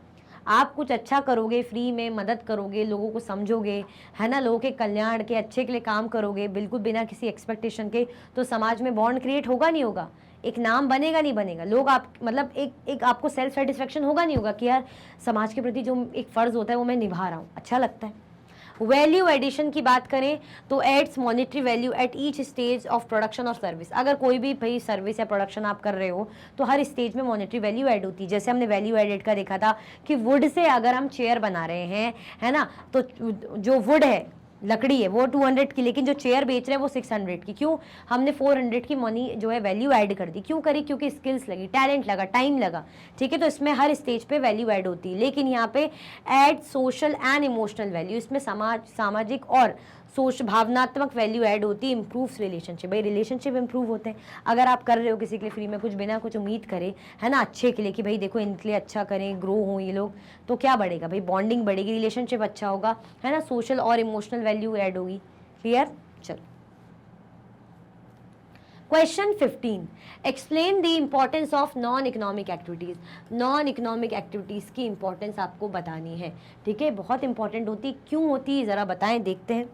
आप कुछ अच्छा करोगे, फ्री में मदद करोगे, लोगों को समझोगे, है ना, लोगों के कल्याण के अच्छे के लिए काम करोगे, बिल्कुल बिना किसी एक्सपेक्टेशन के, तो समाज में बॉन्ड क्रिएट होगा नहीं होगा, एक नाम बनेगा नहीं बनेगा, लोग आप मतलब एक आपको सेल्फ सेटिस्फेक्शन होगा नहीं होगा कि यार समाज के प्रति जो एक फ़र्ज़ होता है वो मैं निभा रहा हूँ, अच्छा लगता है। वैल्यू एडिशन की बात करें तो adds monetary value at each stage of production और सर्विस। अगर कोई भी भाई सर्विस या प्रोडक्शन आप कर रहे हो तो हर स्टेज में मॉनेटरी वैल्यू ऐड होती है। जैसे हमने वैल्यू एडेड का देखा था कि वुड से अगर हम चेयर बना रहे हैं, है ना, तो जो वुड है, लकड़ी है, वो 200 की, लेकिन जो चेयर बेच रहे हैं वो 600 की। क्यों? हमने 400 की मनी जो है वैल्यू ऐड कर दी। क्यों करी? क्योंकि स्किल्स लगी, टैलेंट लगा, टाइम लगा। ठीक है, तो इसमें हर स्टेज पे वैल्यू ऐड होती है। लेकिन यहाँ पे add social and emotional value, इसमें सामाजिक और भावनात्मक वैल्यू ऐड होती है। इम्प्रूव रिलेशनशिप, भाई रिलेशनशिप इंप्रूव होते हैं। अगर आप कर रहे हो किसी के लिए फ्री में कुछ, बिना कुछ उम्मीद करे, है ना, अच्छे के लिए कि भाई देखो इनके लिए अच्छा करें, ग्रो हों ये लोग, तो क्या बढ़ेगा भाई, बॉन्डिंग बढ़ेगी, रिलेशनशिप अच्छा होगा, है ना, सोशल और इमोशनल वैल्यू ऐड होगी। क्लियर? चलो question 15, explain the importance of non economic activities. Non economic activities की इंपॉर्टेंस आपको बतानी है। ठीक है, बहुत इंपॉर्टेंट होती, क्यों होती है ज़रा बताएं, देखते हैं।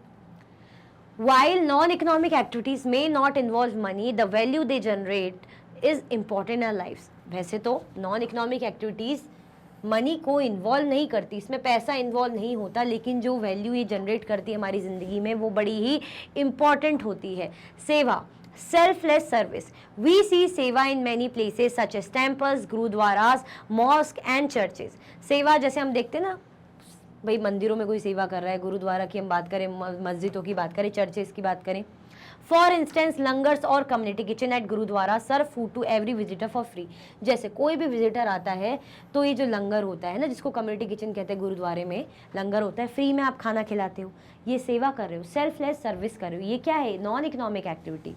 While non-economic activities may not involve money, the value they generate is important in our lives. वैसे तो non-economic activities मनी को इन्वॉल्व नहीं करती, इसमें पैसा इन्वॉल्व नहीं होता, लेकिन जो वैल्यू ये जनरेट करती है हमारी ज़िंदगी में वो बड़ी ही इम्पॉर्टेंट होती है। सेवा, selfless service. We see सेवा in many places such as temples, गुरुद्वारास, mosque and churches. सेवा जैसे हम देखते हैं ना, भाई मंदिरों में कोई सेवा कर रहा है, गुरुद्वारा की हम बात करें, मस्जिदों की बात करें, चर्चेस की बात करें। फॉर इंस्टेंस लंगर्स और community kitchen at gurdwara serve food to every visitor for free. जैसे कोई भी विजिटर आता है तो ये जो लंगर होता है ना, जिसको कम्युनिटी किचन कहते हैं, गुरुद्वारे में लंगर होता है, फ्री में आप खाना खिलाते हो, ये सेवा कर रहे हो, सेल्फलेस सर्विस कर रहे हो। ये क्या है? Non economic activity.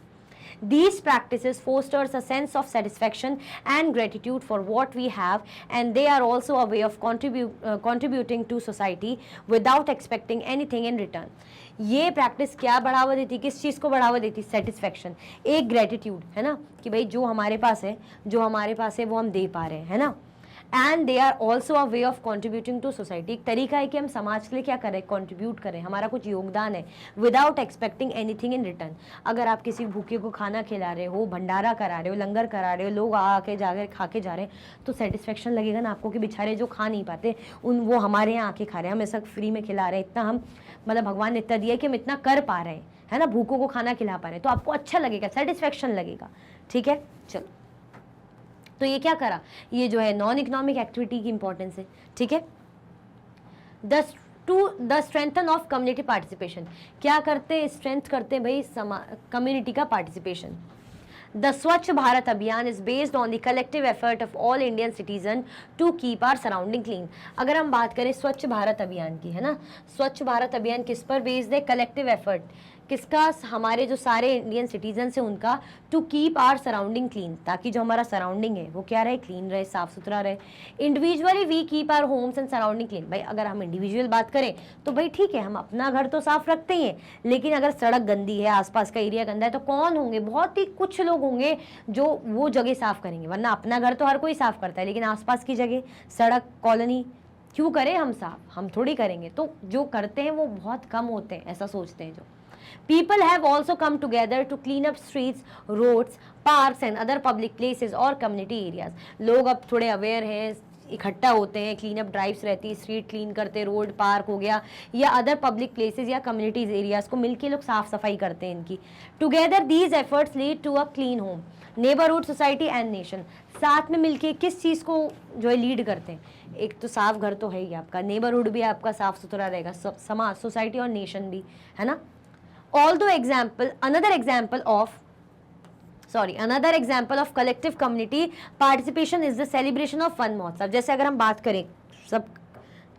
These practices fosters a sense of satisfaction and gratitude for what we have, and they are also a way of contributing to society without expecting anything in return. ये प्रैक्टिस क्या बढ़ावा देती, किस चीज़ को बढ़ावा देती? सेटिस्फेक्शन, एक ग्रेटिट्यूड, है ना, कि भाई जो हमारे पास है, जो हमारे पास है वो हम दे पा रहे हैं, है ना. And they are also a way of contributing to society. एक तरीका है कि हम समाज के लिए क्या करें, कॉन्ट्रीब्यूट करें, हमारा कुछ योगदान है, without expecting anything in return. अगर आप किसी भूखे को खाना खिला रहे हो, भंडारा करा रहे हो, लंगर करा रहे हो, लोग आके जाकर खा के जा रहे हैं, तो सेटिस्फेक्शन लगेगा ना आपको कि बेचारे जो खा नहीं पाते वो हमारे यहाँ आके खा रहे हैं, हम ऐसा फ्री में खिला रहे हैं, इतना हम मतलब भगवान ने इतना दिया कि हम इतना कर पा रहे हैं, है ना, भूखों को खाना खिला पा रहे हैं, तो आपको अच्छा लगेगा, सेटिस्फेक्शन लगेगा. ठीक है, चलो. तो ये क्या करा, ये जो है नॉन इकोनॉमिक एक्टिविटी की इंपॉर्टेंस है. ठीक है. The strengthen of community participation. क्या करते हैं, स्ट्रेंथ करते हैं भाई कम्युनिटी का participation. The Swachh Bharat Abhiyan is based on the collective effort of all Indian citizens to keep our surrounding clean. अगर हम बात करें स्वच्छ भारत अभियान की, है ना, स्वच्छ भारत अभियान किस पर बेस्ड है, कलेक्टिव एफर्ट. किसका, हमारे जो सारे इंडियन सिटीजन है उनका, to keep our surrounding clean, ताकि जो हमारा सराउंडिंग है वो क्या रहे, क्लीन रहे, साफ सुथरा रहे. Individually we keep our homes and surrounding clean. भाई अगर हम इंडिविजुअल बात करें तो भाई ठीक है, हम अपना घर तो साफ रखते ही हैं, लेकिन अगर सड़क गंदी है, आसपास का एरिया गंदा है, तो कौन होंगे, बहुत ही कुछ लोग होंगे जो वो जगह साफ करेंगे. वरना अपना घर तो हर कोई साफ करता है, लेकिन आसपास की जगह, सड़क, कॉलोनी क्यों करें हम साफ, हम थोड़ी करेंगे. तो जो करते हैं वो बहुत कम होते हैं, ऐसा सोचते हैं जो. People have also come together to clean up streets, roads, parks and other public places और community areas. लोग अब थोड़े अवेयर हैं, इकट्ठा होते हैं, क्लीन अप ड्राइव्स रहती है, स्ट्रीट क्लीन करते, रोड, पार्क हो गया, या अदर पब्लिक प्लेसेस या कम्युनिटीज एरियाज को मिलके लोग साफ सफाई करते हैं इनकी. Together these efforts lead to a clean home, neighbourhood, society and nation. साथ में मिलके किस चीज़ को जो है लीड करते हैं, एक तो साफ घर तो है ही आपका, नेबरहुड भी आपका साफ सुथरा रहेगा, समाज, सोसाइटी और नेशन भी, है ना. Although another example of collective community participation is the celebration of one महोत्सव. जैसे अगर हम बात करें, सब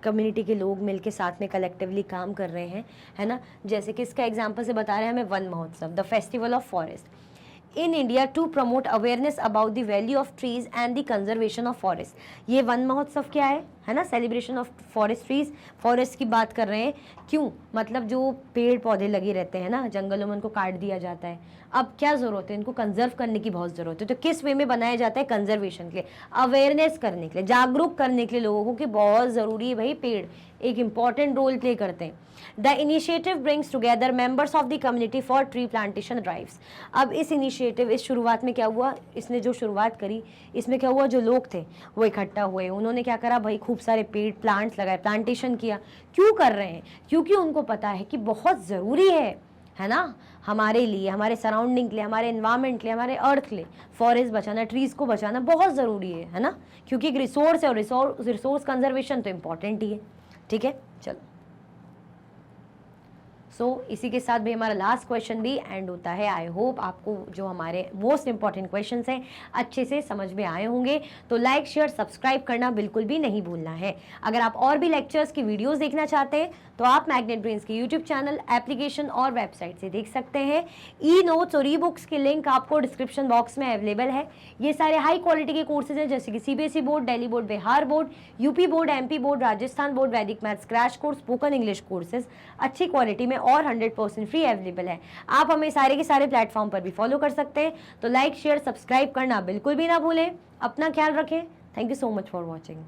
कम्युनिटी के लोग मिलके साथ में कलेक्टिवली काम कर रहे हैं, है ना. जैसे कि इसका एग्जाम्पल से बता रहे हैं हमें Van Mahotsav, the festival of forest in India to promote awareness about the value of trees and the conservation of forest. ये वन महोत्सव क्या है ना, celebration of forest trees, forest की बात कर रहे हैं. क्यों, मतलब जो पेड़ पौधे लगे रहते हैं ना जंगलों में, उनको काट दिया जाता है. अब क्या ज़रूरत है, इनको कंजर्व करने की बहुत ज़रूरत है. तो किस वे में बनाया जाता है, कंजर्वेशन के लिए, अवेयरनेस करने के लिए, जागरूक करने के लिए लोगों को कि बहुत ज़रूरी है भाई, पेड़ एक इम्पॉर्टेंट रोल प्ले करते हैं. The initiative brings together members of the community for tree plantation drives. अब इस इनिशिएटिव, इस शुरुआत में क्या हुआ, इसने जो शुरुआत करी, इसमें क्या हुआ, जो लोग थे वो इकट्ठा हुए, उन्होंने क्या करा भाई, खूब सारे पेड़, प्लांट्स लगाए, प्लांटेशन किया. क्यों कर रहे हैं, क्योंकि उनको पता है कि बहुत ज़रूरी है ना, हमारे लिए, हमारे सराउंडिंग के लिए, हमारे एनवायरनमेंट के लिए, हमारे अर्थ के लिए फॉरेस्ट बचाना, ट्रीज़ को बचाना बहुत ज़रूरी है ना, क्योंकि एक रिसोर्स है और रिसोर्स कंजर्वेशन तो इम्पॉर्टेंट ही है. ठीक है, चलो. इसी के साथ भी हमारा लास्ट क्वेश्चन भी एंड होता है. आई होप आपको जो हमारे मोस्ट इंपॉर्टेंट क्वेश्चंस हैं अच्छे से समझ में आए होंगे. तो लाइक, शेयर, सब्सक्राइब करना बिल्कुल भी नहीं भूलना है. अगर आप और भी लेक्चर्स की वीडियोस देखना चाहते हैं तो आप मैग्नेट ब्रेन्स के यूट्यूब चैनल, एप्लीकेशन और वेबसाइट से देख सकते हैं. ई नोट्स और ई बुक्स की लिंक आपको डिस्क्रिप्शन बॉक्स में अवेलेबल है. ये सारे हाई क्वालिटी के कोर्सेज हैं, जैसे कि CBSE board, Delhi board, Bihar board, UP board, MP board, Rajasthan board, Vedic maths crash course, spoken English courses अच्छी क्वालिटी में और 100% फ्री अवेलेबल है. आप हमें सारे के सारे प्लेटफॉर्म पर भी फॉलो कर सकते हैं. तो लाइक, शेयर, सब्सक्राइब करना बिल्कुल भी ना भूलें. अपना ख्याल रखें. Thank you so much for watching.